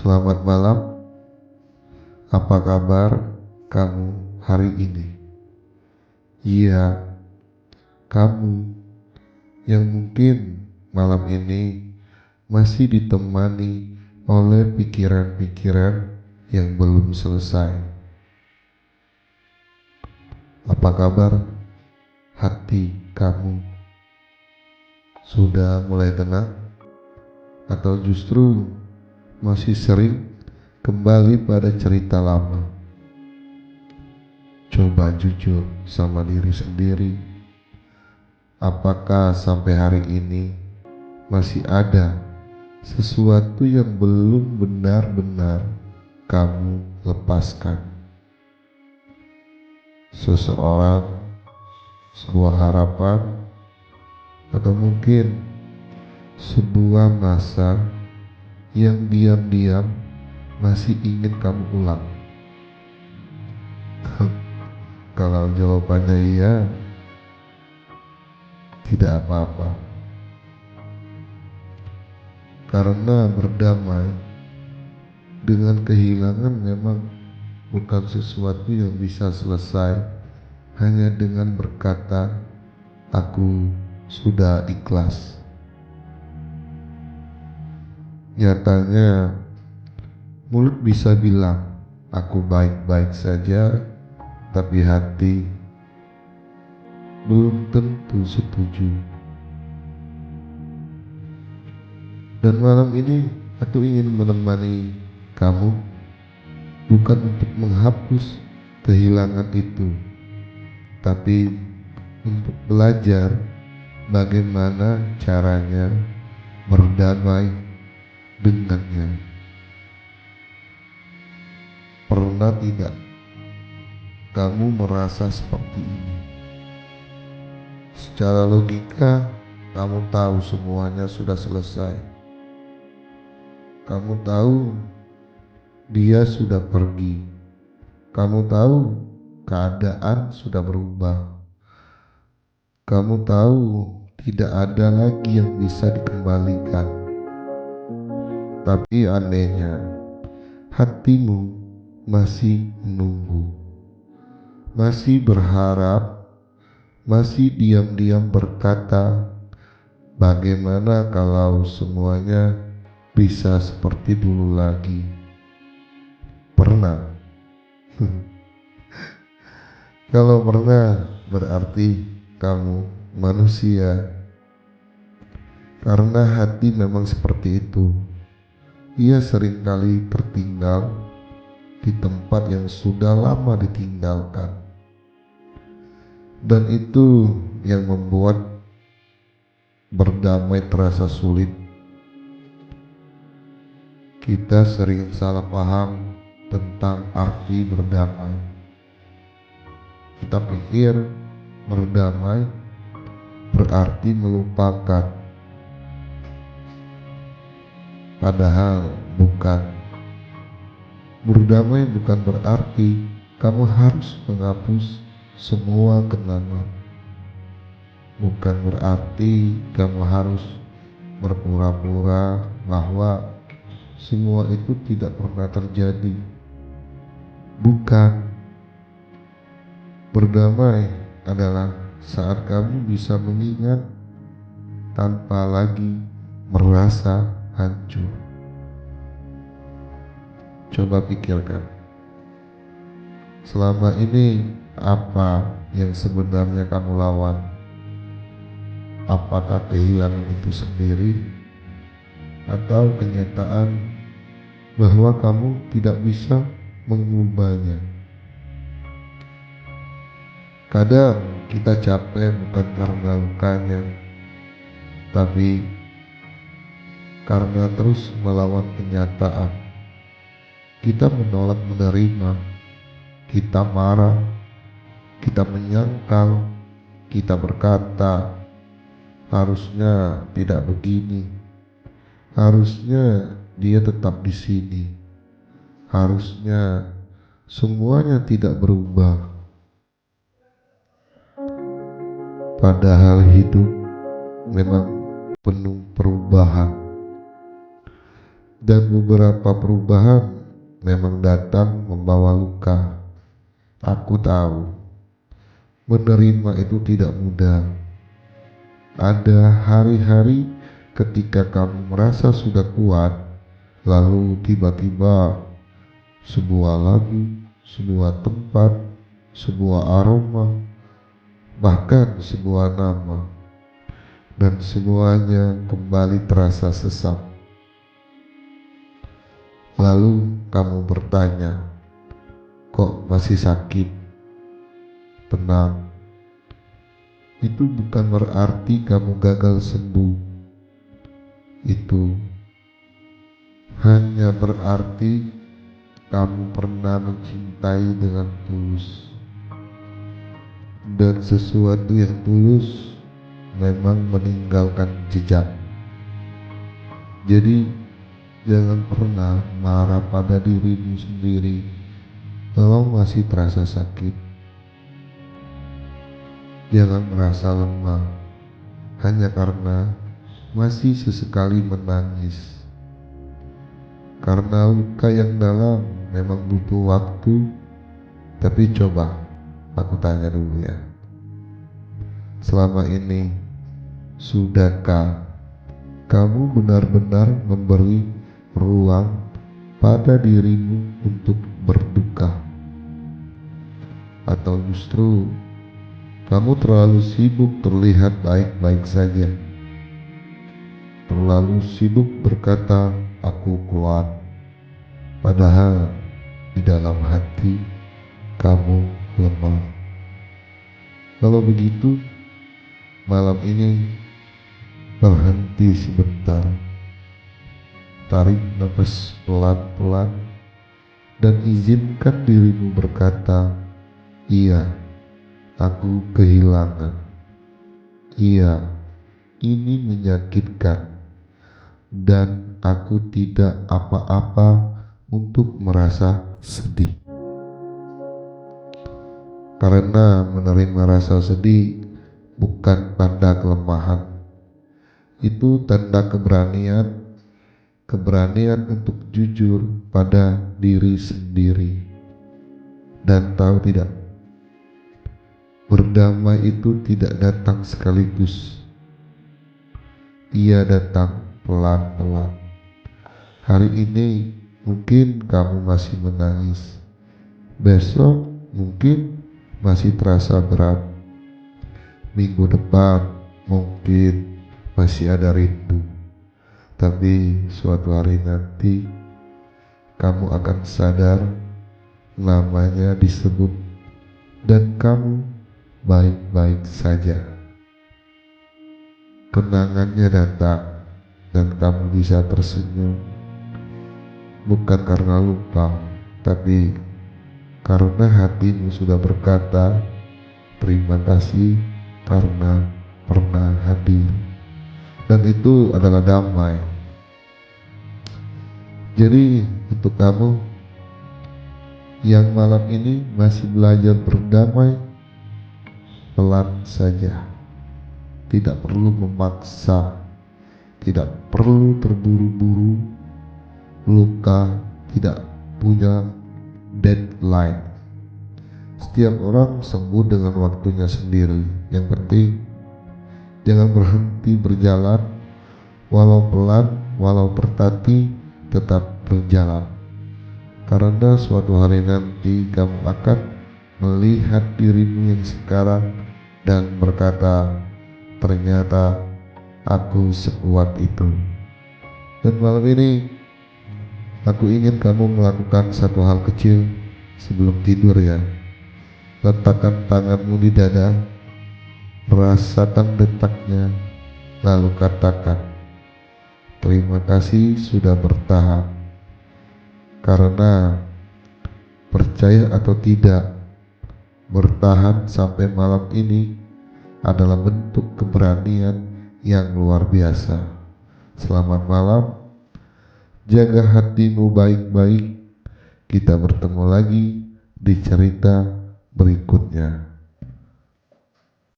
Selamat malam, apa kabar kamu hari ini? Iya, kamu yang mungkin malam ini masih ditemani oleh pikiran-pikiran yang belum selesai. Apa kabar hati kamu? Sudah mulai tenang? Atau justru masih sering kembali pada cerita lama? Coba jujur sama diri sendiri. Apakah sampai hari ini masih ada sesuatu yang belum benar-benar kamu lepaskan? Seseorang, sebuah harapan, atau mungkin sebuah masa yang diam-diam masih ingin kamu ulang? Kalau jawabannya iya, tidak apa-apa. Karena berdamai dengan kehilangan memang bukan sesuatu yang bisa selesai hanya dengan berkata, "Aku sudah ikhlas." Nyatanya, mulut bisa bilang, "Aku baik-baik saja," tapi hati belum tentu setuju. Dan malam ini aku ingin menemani kamu, bukan untuk menghapus kehilangan itu, tapi untuk belajar bagaimana caranya berdamai dengannya. Pernah tidak kamu merasa seperti ini? Secara logika, kamu tahu semuanya sudah selesai. Kamu tahu dia sudah pergi. Kamu tahu keadaan sudah berubah. Kamu tahu tidak ada lagi yang bisa dikembalikan. Tapi anehnya, hatimu masih menunggu, masih berharap, masih diam-diam berkata, bagaimana kalau semuanya bisa seperti dulu lagi? Pernah? Kalau pernah, berarti kamu manusia. Karena hati memang seperti itu. Ia seringkali tertinggal di tempat yang sudah lama ditinggalkan. Dan itu yang membuat berdamai terasa sulit. Kita sering salah paham tentang arti berdamai. Kita pikir berdamai berarti melupakan. Padahal bukan. Berdamai bukan berarti kamu harus menghapus semua kenangan. Bukan berarti kamu harus berpura-pura bahwa semua itu tidak pernah terjadi. Bukan. Berdamai adalah saat kamu bisa mengingat tanpa lagi merasa hancur. Coba pikirkan, selama ini apa yang sebenarnya kamu lawan? Apakah kehilangan itu sendiri, atau kenyataan bahwa kamu tidak bisa mengubahnya? Kadang kita capek bukan karena lukanya, tapi karena terus melawan kenyataan. Kita menolak menerima, kita marah, kita menyangkal, kita berkata, harusnya tidak begini, harusnya dia tetap di sini, harusnya semuanya tidak berubah. Padahal hidup memang penuh perubahan. dan beberapa perubahan memang datang membawa luka. Aku tahu menerima itu tidak mudah. Ada hari-hari ketika kamu merasa sudah kuat, lalu tiba-tiba sebuah lagu, sebuah tempat, sebuah aroma, bahkan sebuah nama, dan semuanya kembali terasa sesak. Lalu kamu bertanya, kok masih sakit? Tenang, itu bukan berarti kamu gagal sembuh. Itu hanya berarti kamu pernah mencintai dengan tulus. Dan sesuatu yang tulus memang meninggalkan jejak. Jadi jangan pernah marah pada dirimu sendiri kalau masih terasa sakit. Jangan merasa lemah hanya karena masih sesekali menangis. Karena luka yang dalam memang butuh waktu. Tapi coba aku tanya dulu ya, selama ini sudahkah kamu benar-benar memberi ruang pada dirimu untuk berduka? Atau justru kamu terlalu sibuk terlihat baik-baik saja, terlalu sibuk berkata aku kuat, padahal di dalam hati kamu lemah? Kalau begitu, malam ini berhenti sebentar, tarik nafas pelan-pelan, dan izinkan dirimu berkata, iya, aku kehilangan. Iya, ini menyakitkan, dan aku tidak apa-apa untuk merasa sedih. Karena menerima rasa sedih bukan tanda kelemahan. Itu tanda keberanian untuk jujur pada diri sendiri. Dan tahu tidak, berdamai itu tidak datang sekaligus. Ia datang pelan-pelan. Hari ini mungkin kamu masih menangis, besok mungkin masih terasa berat, minggu depan mungkin masih ada rindu. Tapi suatu hari nanti kamu akan sadar namanya disebut dan kamu baik-baik saja. Kenangannya datang dan kamu bisa tersenyum, bukan karena lupa, tapi karena hatimu sudah berkata terima kasih karena pernah hadir. Dan itu adalah damai. Jadi untuk kamu yang malam ini masih belajar berdamai, pelan saja, tidak perlu memaksa, tidak perlu terburu-buru. Luka tidak punya deadline. Setiap orang sembuh dengan waktunya sendiri. Yang penting jangan berhenti berjalan, walau pelan, walau bertati, tetap berjalan. Karena suatu hari nanti kamu akan melihat dirimu yang sekarang dan berkata, ternyata aku sekuat itu. Dan malam ini aku ingin kamu melakukan satu hal kecil sebelum tidur ya. Letakkan tanganmu di dada, rasakan detaknya, lalu katakan, terima kasih sudah bertahan. Karena percaya atau tidak, bertahan sampai malam ini adalah bentuk keberanian yang luar biasa. Selamat malam, jaga hatimu baik-baik. Kita bertemu lagi di cerita berikutnya.